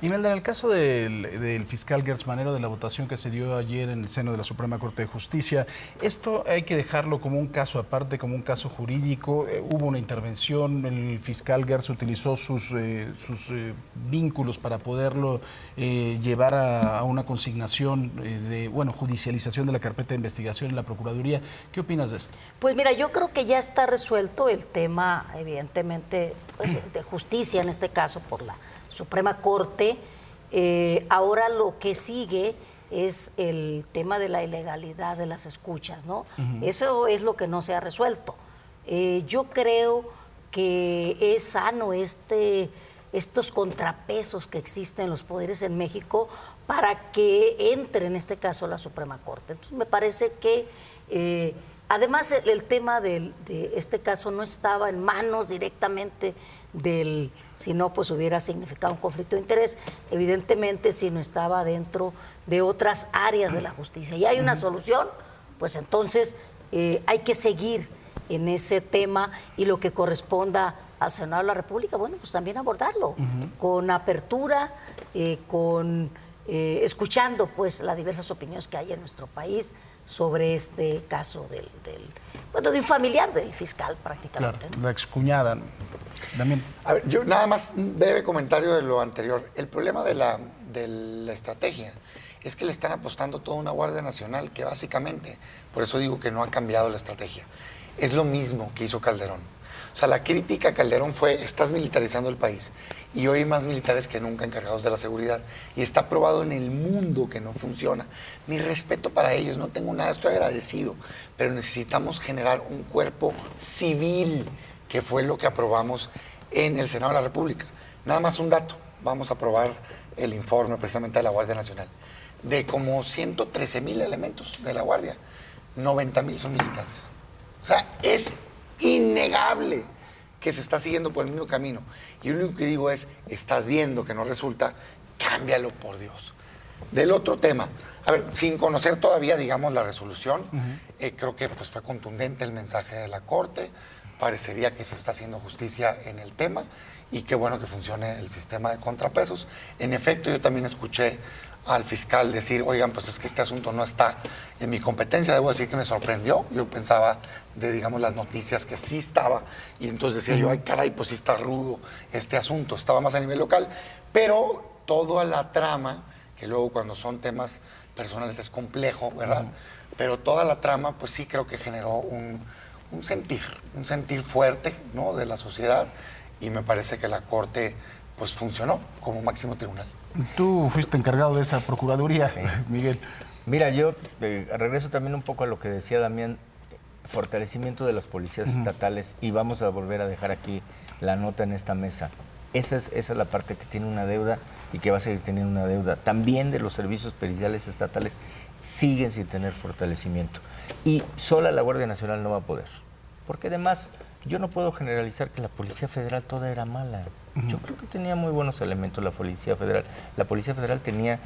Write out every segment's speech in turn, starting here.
Imelda, en el caso del fiscal Gertz Manero, de la votación que se dio ayer en el seno de la Suprema Corte de Justicia, esto hay que dejarlo como un caso aparte, como un caso jurídico. Hubo una intervención, el fiscal Gertz utilizó sus vínculos para poderlo llevar a una consignación judicialización de la carpeta de investigación en la Procuraduría. ¿Qué opinas de esto? Pues mira, yo creo que ya está resuelto el tema, evidentemente, pues, de justicia en este caso por la Suprema Corte. Ahora lo que sigue es el tema de la ilegalidad de las escuchas, ¿no? Eso es lo que no se ha resuelto. Yo creo que es sano estos contrapesos que existen en los poderes en México para que entre en este caso la Suprema Corte. Entonces me parece que además el tema de este caso no estaba en manos directamente si no, pues hubiera significado un conflicto de interés, evidentemente si no estaba dentro de otras áreas de la justicia. Y hay una solución, pues entonces hay que seguir en ese tema y lo que corresponda al Senado de la República, bueno, pues también abordarlo con apertura, escuchando pues las diversas opiniones que hay en nuestro país sobre este caso de un familiar del fiscal prácticamente. Claro, ¿no? la excuñada. También. A ver, yo nada más un breve comentario de lo anterior. El problema de la estrategia es que le están apostando toda una Guardia Nacional que básicamente, por eso digo que no ha cambiado la estrategia, es lo mismo que hizo Calderón. O sea, la crítica a Calderón fue, estás militarizando el país y hoy hay más militares que nunca encargados de la seguridad y está probado en el mundo que no funciona. Mi respeto para ellos, no tengo nada, estoy agradecido, pero necesitamos generar un cuerpo civil, que fue lo que aprobamos en el Senado de la República. Nada más un dato, vamos a aprobar el informe precisamente de la Guardia Nacional. De como 113,000 elementos de la Guardia, 90,000 son militares. O sea, es innegable que se está siguiendo por el mismo camino. Y lo único que digo es, estás viendo que no resulta, cámbialo, por Dios. Del otro tema, a ver, sin conocer todavía, digamos, la resolución, creo que pues, fue contundente el mensaje de la Corte, parecería que se está haciendo justicia en el tema y qué bueno que funcione el sistema de contrapesos. En efecto, yo también escuché al fiscal decir, oigan, pues es que este asunto no está en mi competencia. Debo decir que me sorprendió. Yo pensaba de, digamos, las noticias que sí estaba y entonces decía yo, ay caray, pues sí está rudo este asunto. Estaba más a nivel local, pero toda la trama, que luego cuando son temas personales es complejo, ¿verdad? Pero toda la trama, pues sí creo que generó un sentir fuerte, ¿no?, de la sociedad, y me parece que la Corte pues funcionó como máximo tribunal. Tú fuiste encargado de esa procuraduría, sí. Miguel. Mira, yo regreso también un poco a lo que decía Damián, fortalecimiento de las policías estatales, y vamos a volver a dejar aquí la nota en esta mesa. Esa es la parte que tiene una deuda y que va a seguir teniendo una deuda. También de los servicios periciales estatales siguen sin tener fortalecimiento. Y sola la Guardia Nacional no va a poder. Porque además, yo no puedo generalizar que la Policía Federal toda era mala. Yo creo que tenía muy buenos elementos la Policía Federal. La Policía Federal tenía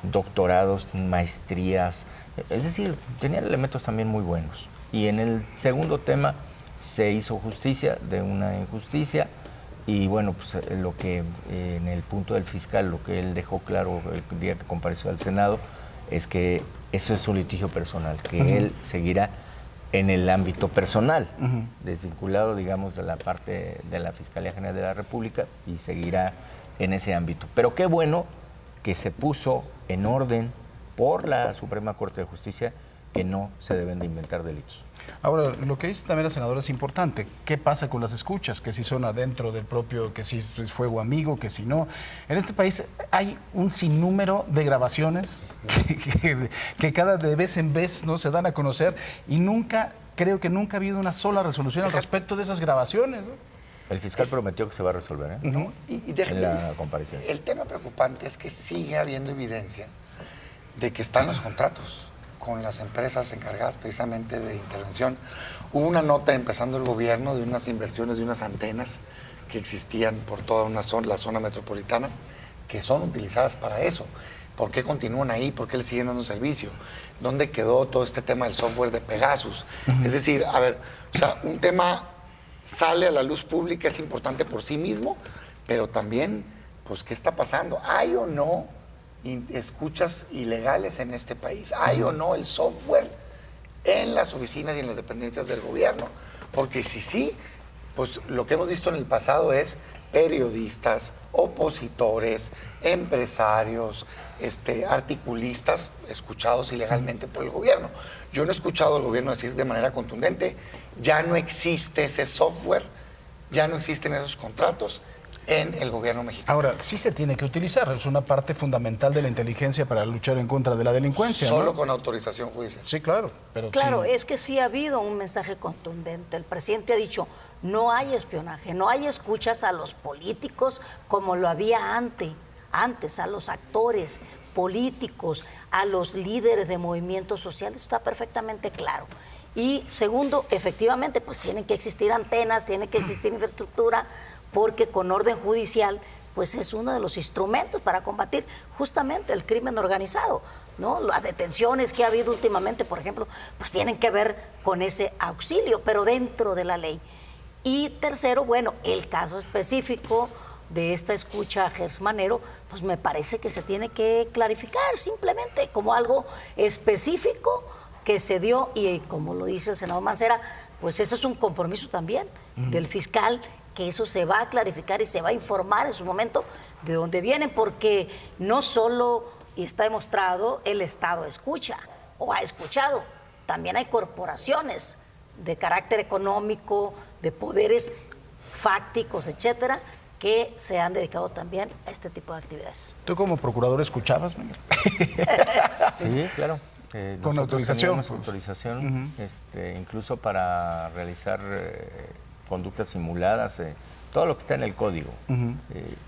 doctorados, maestrías, es decir, tenía elementos también muy buenos. Y en el segundo tema se hizo justicia de una injusticia. Y bueno, pues lo que en el punto del fiscal, lo que él dejó claro el día que compareció al Senado, es que eso es un litigio personal, que él seguirá en el ámbito personal, desvinculado, digamos, de la parte de la Fiscalía General de la República, y seguirá en ese ámbito. Pero qué bueno que se puso en orden por la Suprema Corte de Justicia que no se deben de inventar delitos. Ahora, lo que dice también la senadora es importante. ¿Qué pasa con las escuchas? Que si son adentro del propio, que si es fuego amigo, que si no. En este país hay un sinnúmero de grabaciones que cada de vez en vez no se dan a conocer y creo que nunca ha habido una sola resolución al respecto de esas grabaciones, ¿no? El fiscal prometió que se va a resolver, ¿eh? ¿No? En la comparecencia. El tema preocupante es que sigue habiendo evidencia de que están los contratos con las empresas encargadas precisamente de intervención. Hubo una nota empezando el gobierno de unas inversiones de unas antenas que existían por toda la zona metropolitana, que son utilizadas para eso. ¿Por qué continúan ahí? ¿Por qué le siguen dando servicio? ¿Dónde quedó todo este tema del software de Pegasus? Es decir, a ver, o sea, un tema sale a la luz pública, es importante por sí mismo, pero también pues, ¿qué está pasando? ¿Hay o no escuchas ilegales en este país? ¿Hay o no el software en las oficinas y en las dependencias del gobierno? Porque si sí, pues lo que hemos visto en el pasado es periodistas, opositores, empresarios, articulistas escuchados ilegalmente por el gobierno. Yo no he escuchado al gobierno decir de manera contundente, ya no existe ese software, ya no existen esos contratos en el gobierno mexicano. Ahora, sí se tiene que utilizar, es una parte fundamental de la inteligencia para luchar en contra de la delincuencia, Solo ¿no? con autorización judicial. Sí, claro, pero Claro, sí. es que sí ha habido un mensaje contundente. El presidente ha dicho, no hay espionaje, no hay escuchas a los políticos como lo había antes, a los actores políticos, a los líderes de movimientos sociales, está perfectamente claro. Y segundo, efectivamente, pues tienen que existir antenas, tiene que existir infraestructura, porque con orden judicial, pues es uno de los instrumentos para combatir justamente el crimen organizado, ¿no? Las detenciones que ha habido últimamente, por ejemplo, pues tienen que ver con ese auxilio, pero dentro de la ley. Y tercero, bueno, el caso específico de esta escucha a Gers Manero, pues me parece que se tiene que clarificar simplemente como algo específico que se dio, y como lo dice el senador Mancera, pues eso es un compromiso también del fiscal, que eso se va a clarificar y se va a informar en su momento de dónde vienen, porque no solo, y está demostrado, el Estado escucha o ha escuchado, también hay corporaciones de carácter económico, de poderes fácticos, etcétera, que se han dedicado también a este tipo de actividades. ¿Tú como procurador escuchabas, Miguel? Sí, claro. Con autorización. Teníamos autorización, incluso para realizar conductas simuladas, todo lo que está en el código.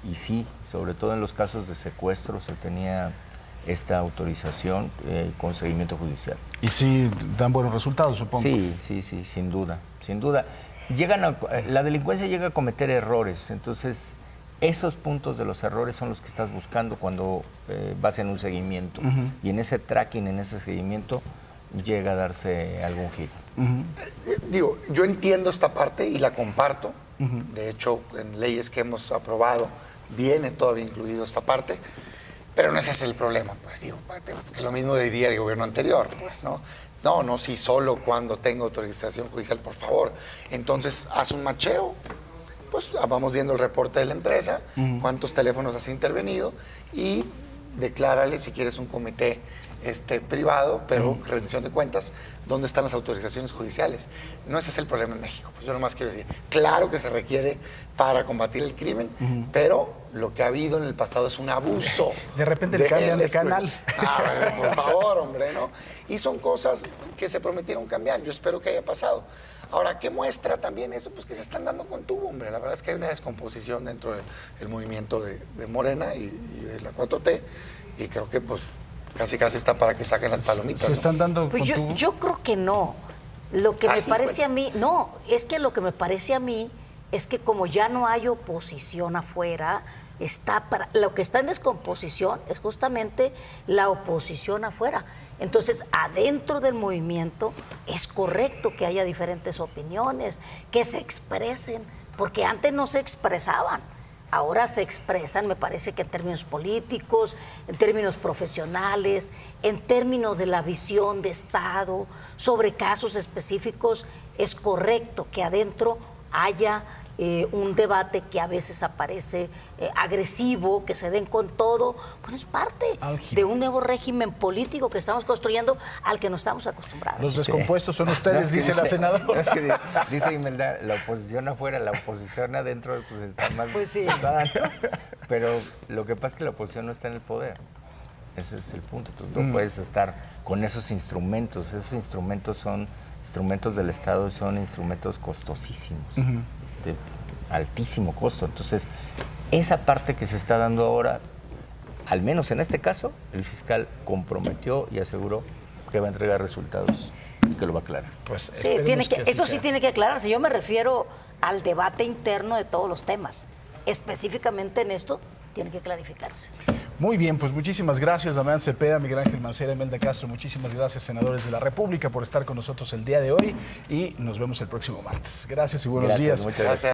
Y sí, sobre todo en los casos de secuestro se tenía esta autorización con seguimiento judicial. Y sí dan buenos resultados, supongo. Sí, sin duda, sin duda. La delincuencia llega a cometer errores, entonces esos puntos de los errores son los que estás buscando cuando vas en un seguimiento. Y en ese tracking, en ese seguimiento, llega a darse algún giro. Digo, yo entiendo esta parte y la comparto. De hecho, en leyes que hemos aprobado viene todavía incluido esta parte, pero no ese es el problema, pues digo, que lo mismo diría el gobierno anterior, pues no, sí, solo cuando tengo autorización judicial, por favor. Entonces, haz un macheo, pues vamos viendo el reporte de la empresa, cuántos teléfonos has intervenido y declárale si quieres un comité privado, pero rendición de cuentas, ¿dónde están las autorizaciones judiciales? No ese es el problema en México. Pues yo nomás quiero decir, claro que se requiere para combatir el crimen, pero lo que ha habido en el pasado es un abuso. De repente le cambian de canal. Bueno, por favor, hombre, ¿no? Y son cosas que se prometieron cambiar. Yo espero que haya pasado. Ahora, ¿qué muestra también eso? Pues que se están dando con tubo, hombre. La verdad es que hay una descomposición dentro del movimiento de Morena y de la 4T, y creo que pues casi está para que saquen las palomitas. ¿Se están dando Pues con tubo? yo creo que no. Lo que me parece bueno. a mí, no, es que lo que me parece a mí es que como ya no hay oposición afuera, lo que está en descomposición es justamente la oposición afuera. Entonces, adentro del movimiento es correcto que haya diferentes opiniones, que se expresen, porque antes no se expresaban. Ahora se expresan, me parece que en términos políticos, en términos profesionales, en términos de la visión de Estado, sobre casos específicos, es correcto que adentro haya un debate que a veces aparece agresivo, que se den con todo. Bueno, es parte Álgido. de un nuevo régimen político que estamos construyendo al que no estamos acostumbrados. Los descompuestos son ustedes, dice la senadora. Es que dice Imelda, la oposición afuera, la oposición adentro, pues está más Pues sí. pesada, ¿no? Pero lo que pasa es que la oposición no está en el poder. Ese es el punto. Tú no puedes estar con esos instrumentos. Esos instrumentos son instrumentos del Estado y son instrumentos costosísimos, de altísimo costo. Entonces, esa parte que se está dando ahora, al menos en este caso, el fiscal comprometió y aseguró que va a entregar resultados y que lo va a aclarar. Pues Sí, esperemos que así eso sí sea. tiene que aclararse. Yo me refiero al debate interno de todos los temas. Específicamente en esto tiene que clarificarse. Muy bien, pues muchísimas gracias, Damián Cepeda, Miguel Ángel Mancera, Imelda Castro. Muchísimas gracias, senadores de la República, por estar con nosotros el día de hoy y nos vemos el próximo martes. Gracias y buenos días. Muchas gracias.